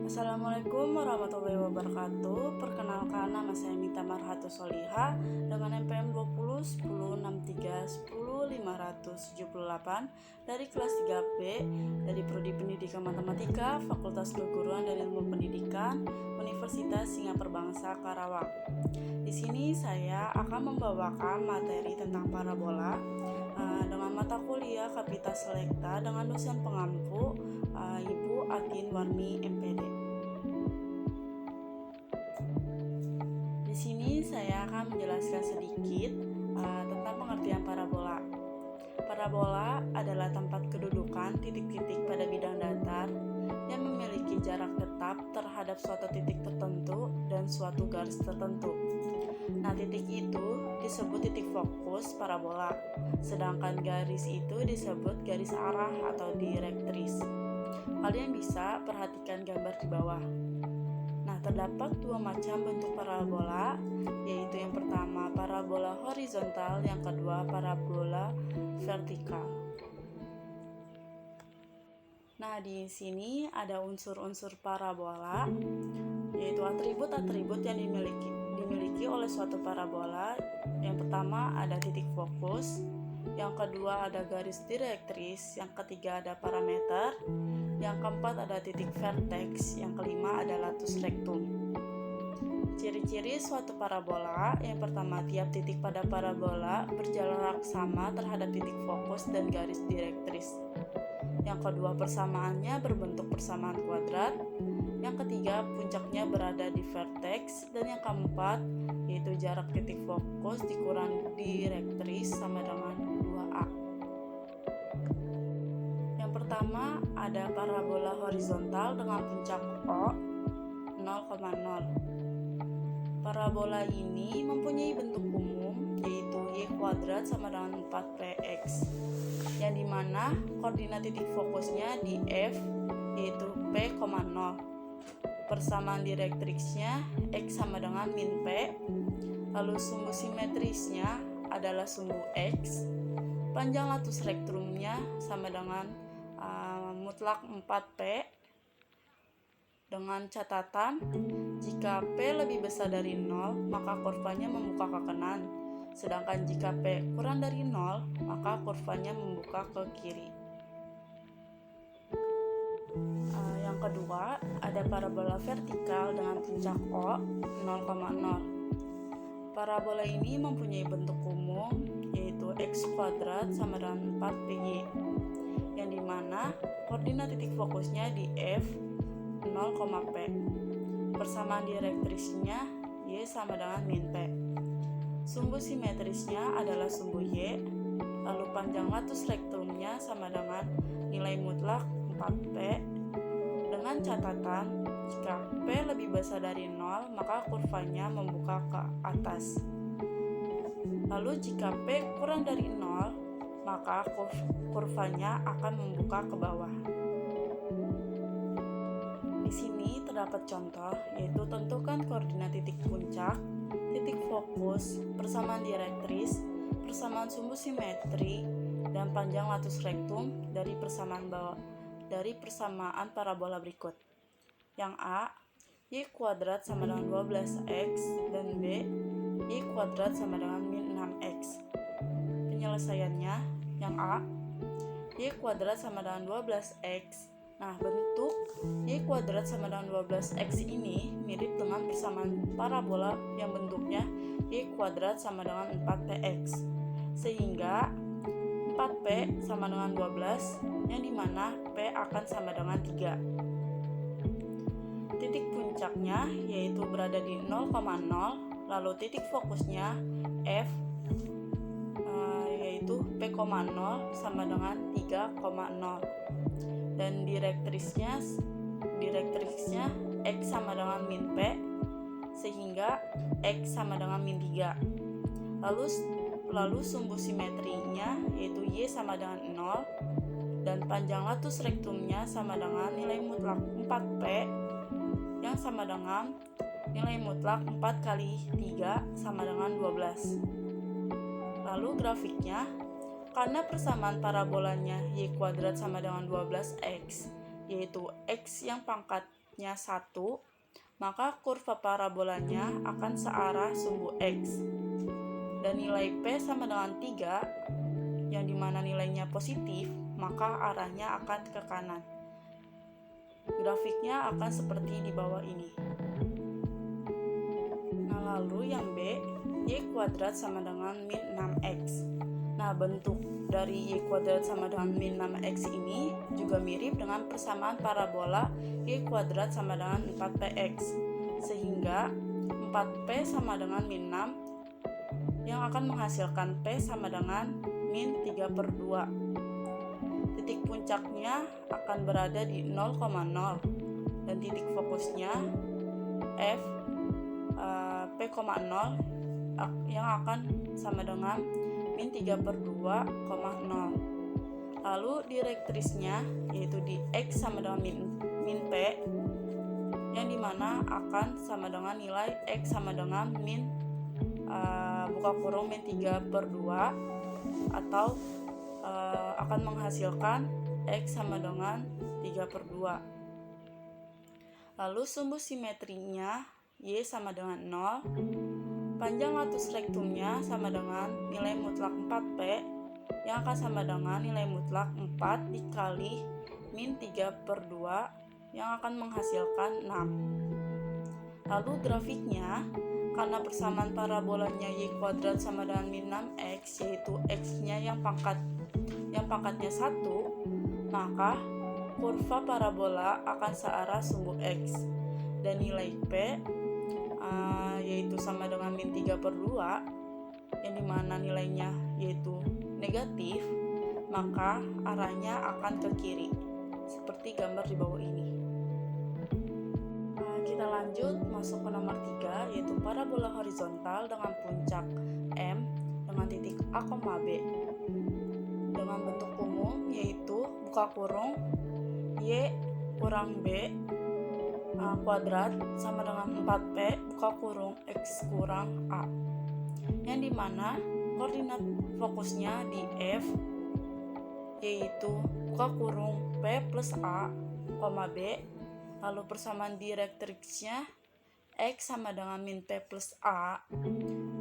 Assalamualaikum warahmatullahi wabarakatuh. Perkenalkan, nama saya Mita Marhatu Soliha dengan NPM 20 10 63 10 578 dari kelas 3B dari Prodi Pendidikan Matematika, Fakultas Keguruan dan Ilmu Pendidikan, Universitas Singapura Bangsa Karawang. Di sini saya akan membawakan materi tentang parabola dengan mata kuliah Kapita Selekta dengan dosen pengampu Ibu Atin Warni MPD. Di sini saya akan menjelaskan sedikit tentang pengertian parabola. Parabola adalah tempat kedudukan titik-titik pada bidang datar yang memiliki jarak tetap terhadap suatu titik tertentu dan suatu garis tertentu. Nah, titik itu disebut titik fokus parabola, sedangkan garis itu disebut garis arah atau direktris. Kalian bisa perhatikan gambar di bawah. Nah, terdapat dua macam bentuk parabola, yaitu yang pertama parabola horizontal, yang kedua parabola vertikal. Nah, di sini ada unsur-unsur parabola, yaitu atribut-atribut yang dimiliki oleh suatu parabola. Yang pertama ada titik fokus, yang kedua ada garis direktris, yang ketiga ada parameter, yang keempat ada titik vertex, yang kelima ada latus rectum. Ciri-ciri suatu parabola: yang pertama, tiap titik pada parabola berjarak sama terhadap titik fokus dan garis direktris. Yang kedua, persamaannya berbentuk persamaan kuadrat. Yang ketiga, puncaknya berada di vertex. Dan yang keempat, yaitu jarak titik fokus dikurang direktris sama dengan 2A. Yang pertama, ada parabola horizontal dengan puncak O 0,0. Parabola ini mempunyai bentuk umum, yaitu Y kuadrat sama dengan 4px, yang dimana koordinat titik fokusnya di F, yaitu P,0. Persamaan direktriksnya X sama dengan min P. Lalu sumbu simetrisnya adalah sumbu X. Panjang latus rectumnya sama dengan mutlak 4P, dengan catatan jika P lebih besar dari 0 maka kurvanya membuka ke kanan, sedangkan jika P kurang dari 0 maka kurvanya membuka ke kiri. Yang kedua, ada parabola vertikal dengan puncak O 0,0. Parabola ini mempunyai bentuk umum, yaitu X kuadrat sama dengan 4PY, yang dimana koordinat titik fokusnya di F 0,P. Persamaan direktrisnya Y sama dengan min P. Sumbu simetrisnya adalah sumbu Y. Lalu panjang latus rectumnya sama dengan nilai mutlak 4P, dengan catatan jika P lebih besar dari 0 maka kurvanya membuka ke atas. Lalu jika P kurang dari 0 maka kurvanya akan membuka ke bawah. Di sini terdapat contoh, yaitu tentukan koordinat titik puncak, titik fokus, persamaan direktris, persamaan sumbu simetri, dan panjang latus rectum dari persamaan parabola berikut. Yang A, Y kuadrat sama dengan 12x, dan B, Y kuadrat sama dengan min 6x. Penyelesaiannya, yang A, Y kuadrat sama dengan 12x. Nah, bentuk Y kuadrat sama dengan 12x ini mirip dengan persamaan parabola yang bentuknya Y kuadrat sama dengan 4px, sehingga 4p sama dengan 12, yang dimana p akan sama dengan 3. Titik puncaknya yaitu berada di 0,0, lalu titik fokusnya F yaitu P,0 sama dengan 3,0, dan direktrisnya X sama dengan min P, sehingga X sama dengan min 3. Lalu sumbu simetrinya yaitu Y sama dengan 0, dan panjang latus rectumnya sama dengan nilai mutlak 4P, yang sama dengan nilai mutlak 4 kali 3 sama dengan 12. Lalu grafiknya, karena persamaan parabolanya Y kuadrat sama dengan 12x, yaitu X yang pangkat grafiknya 1, maka kurva parabolanya akan searah sumbu X. Dan nilai P sama dengan 3, yang dimana nilainya positif, maka arahnya akan ke kanan. Grafiknya akan seperti di bawah ini. Nah, lalu yang B, Y kuadrat sama dengan min 6X. Nah, bentuk dari Y kuadrat sama dengan min 6X ini juga mirip dengan persamaan parabola Y kuadrat sama dengan 4PX. Sehingga 4P sama dengan min 6 yang akan menghasilkan P sama dengan min 3/2. Titik puncaknya akan berada di 0,0 dan titik fokusnya F P,0 yang akan sama dengan min 3/2,0. Lalu direktrisnya yaitu di X sama dengan min P, yang dimana akan sama dengan nilai X sama dengan min min 3/2 atau akan menghasilkan X sama dengan 3/2. Lalu sumbu simetrinya Y sama dengan 0, panjang latus rektumnya sama dengan nilai mutlak 4P yang akan sama dengan nilai mutlak 4 dikali min 3/2 yang akan menghasilkan 6. Lalu grafiknya, karena persamaan parabolanya Y kuadrat sama dengan min 6X, yaitu X-nya yang pangkatnya 1, maka kurva parabola akan searah sumbu X. Dan nilai P yaitu sama dengan min 3/2, yang dimana nilainya yaitu negatif, maka arahnya akan ke kiri, seperti gambar di bawah ini. Kita lanjut masuk ke nomor 3, yaitu parabola horizontal dengan puncak M dengan titik A, B dengan bentuk umum yaitu buka kurung Y kurang B kuadrat sama dengan 4P buka kurung X kurang A, yang dimana koordinat fokusnya di F yaitu buka kurung P plus A, B. Lalu persamaan direktriksnya X sama dengan min P plus A,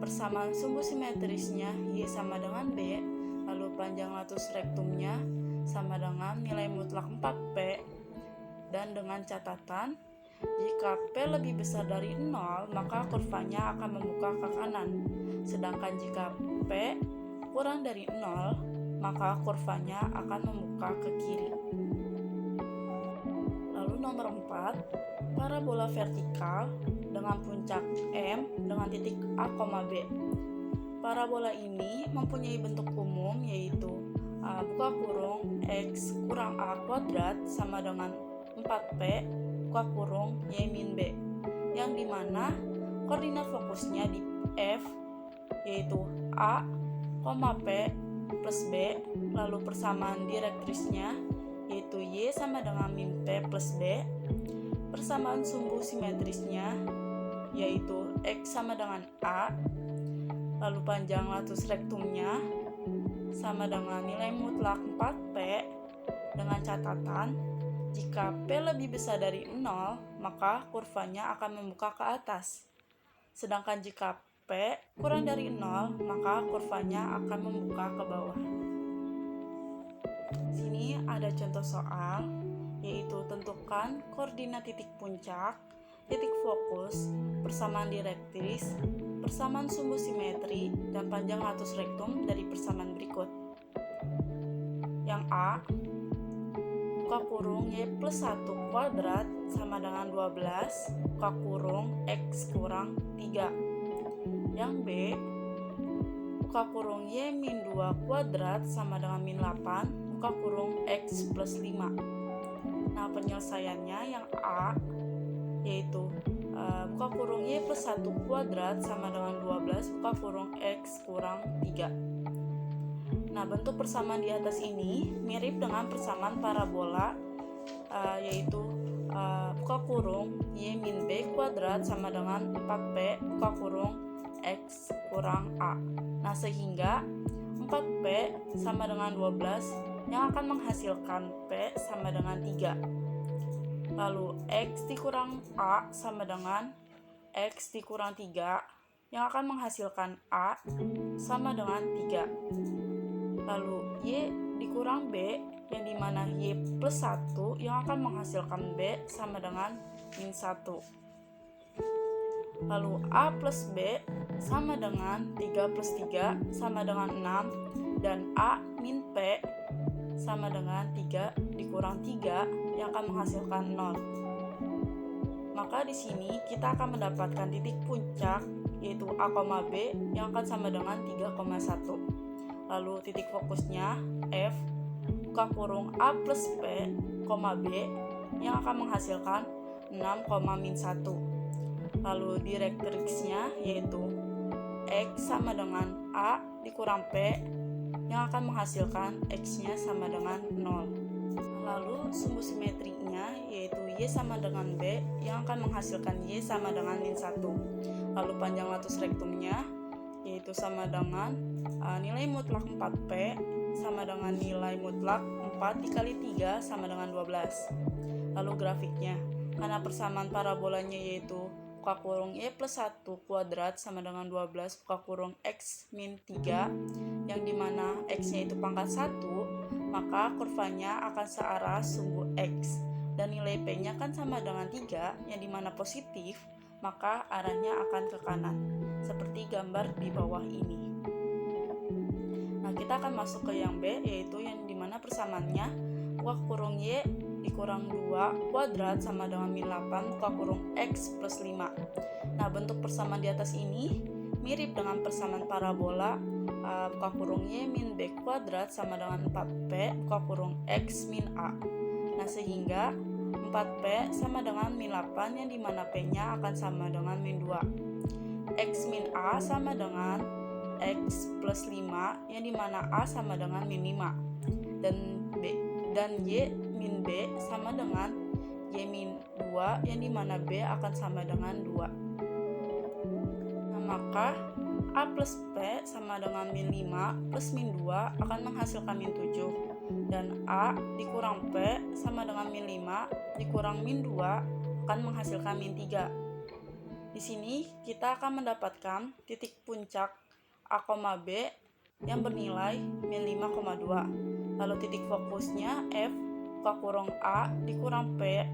persamaan sumbu simetrisnya Y sama dengan B, lalu panjang latus rektumnya sama dengan nilai mutlak 4P, dan dengan catatan jika P lebih besar dari 0 maka kurvanya akan membuka ke kanan, sedangkan jika P kurang dari 0 maka kurvanya akan membuka ke kiri. Nomor 4, parabola vertikal dengan puncak M dengan titik A, B. Parabola ini mempunyai bentuk umum yaitu buka kurung X kurang A kuadrat sama dengan 4P buka kurung Y min B, yang dimana koordinat fokusnya di F yaitu A, P plus B, lalu persamaan direktrisnya yaitu Y sama dengan min P plus B, persamaan sumbu simetrisnya yaitu X sama dengan A, lalu panjang latus rektumnya sama dengan nilai mutlak 4P, dengan catatan jika P lebih besar dari 0 maka kurvanya akan membuka ke atas, sedangkan jika P kurang dari 0 maka kurvanya akan membuka ke bawah. Sini ada contoh soal, yaitu tentukan koordinat titik puncak, titik fokus, persamaan direktris, persamaan sumbu simetri, dan panjang latus rektum dari persamaan berikut. Yang A, buka kurung Y plus 1 kuadrat sama dengan 12, buka kurung X kurang 3. Yang B, buka kurung Y min 2 kuadrat sama dengan min 8, buka kurung X plus 5. Nah, penyelesaiannya yang A yaitu buka kurung Y plus 1 kuadrat sama dengan 12 buka kurung X kurang 3. Nah, bentuk persamaan di atas ini mirip dengan persamaan parabola yaitu buka kurung Y min B kuadrat sama dengan 4P buka kurung X kurang A. Nah, sehingga 4P sama dengan 12 yang akan menghasilkan P sama dengan 3. Lalu X dikurang A sama dengan X dikurang 3 yang akan menghasilkan A sama dengan 3. Lalu Y dikurang B yang dimana Y plus 1 yang akan menghasilkan B sama dengan min 1. Lalu A plus B sama dengan 3 plus 3 sama dengan 6 dan A min P sama dengan 3 dikurang 3 yang akan menghasilkan 0. Maka di sini kita akan mendapatkan titik puncak yaitu A, B yang akan sama dengan 3,1. Lalu titik fokusnya F buka kurung A plus P, B yang akan menghasilkan 6, min 1. Lalu direktriksnya yaitu X sama dengan A dikurang P yang akan menghasilkan X-nya sama dengan 0. Lalu sumbu simetrinya yaitu Y sama dengan B yang akan menghasilkan Y sama dengan min 1. Lalu panjang latus rektumnya yaitu sama dengan nilai mutlak 4P sama dengan nilai mutlak 4 dikali 3 sama dengan 12. Lalu grafiknya, karena persamaan parabolanya yaitu buka kurung Y plus 1 kuadrat sama dengan 12 buka kurung X min 3 yang dimana X-nya itu pangkat 1, maka kurvanya akan searah sumbu X dan nilai P-nya kan sama dengan 3 yang dimana positif, maka arahnya akan ke kanan seperti gambar di bawah ini. Nah, kita akan masuk ke yang B yaitu yang dimana persamaannya buka kurung Y dikurang 2 kuadrat sama dengan min 8 buka kurung X plus 5. Nah, bentuk persamaan di atas ini mirip dengan persamaan parabola buka kurung Y min B kuadrat sama dengan 4P buka kurung X min A. Nah, sehingga 4P sama dengan min 8 yang dimana P-nya akan sama dengan min 2. X min A sama dengan X plus 5 yang dimana A sama dengan min 5. Dan Y min B sama dengan Y min 2 yang dimana B akan sama dengan 2. Nah, maka A plus P sama dengan min 5 plus min 2 akan menghasilkan min 7 dan A dikurang P sama dengan min 5 dikurang min 2 akan menghasilkan min 3. Di sini kita akan mendapatkan titik puncak A, B yang bernilai min 5,2. Lalu titik fokusnya F buka kurung A dikurang P,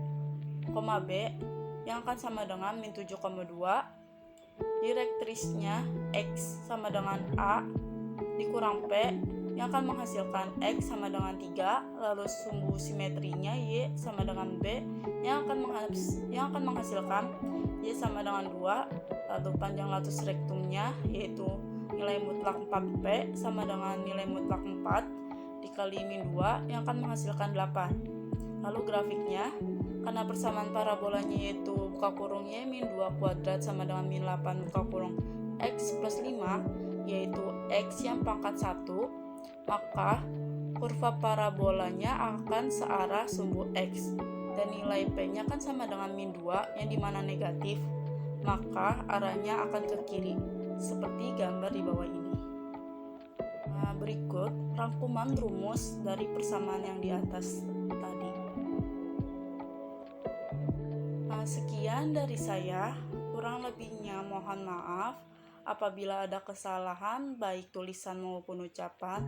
B yang akan sama dengan min 7,2. Direktrisnya X sama dengan A dikurang P yang akan menghasilkan X sama dengan 3. Lalu sumbu simetrinya Y sama dengan B yang akan menghasilkan Y sama dengan 2. Lalu panjang latus rektumnya yaitu nilai mutlak 4P sama dengan nilai mutlak 4 dikali min 2 yang akan menghasilkan 8. Lalu grafiknya, karena persamaan parabolanya yaitu buka kurung Y min 2 kuadrat sama dengan min 8 buka kurung X plus 5 yaitu X yang pangkat 1, maka kurva parabolanya akan searah sumbu X dan nilai P-nya kan sama dengan min 2 yang dimana negatif, maka arahnya akan ke kiri seperti gambar di bawah ini. Nah, berikut rangkuman rumus dari persamaan yang di atas tadi. Nah, sekian dari saya, kurang lebihnya mohon maaf apabila ada kesalahan baik tulisan maupun ucapan.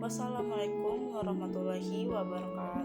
Wassalamualaikum warahmatullahi wabarakatuh.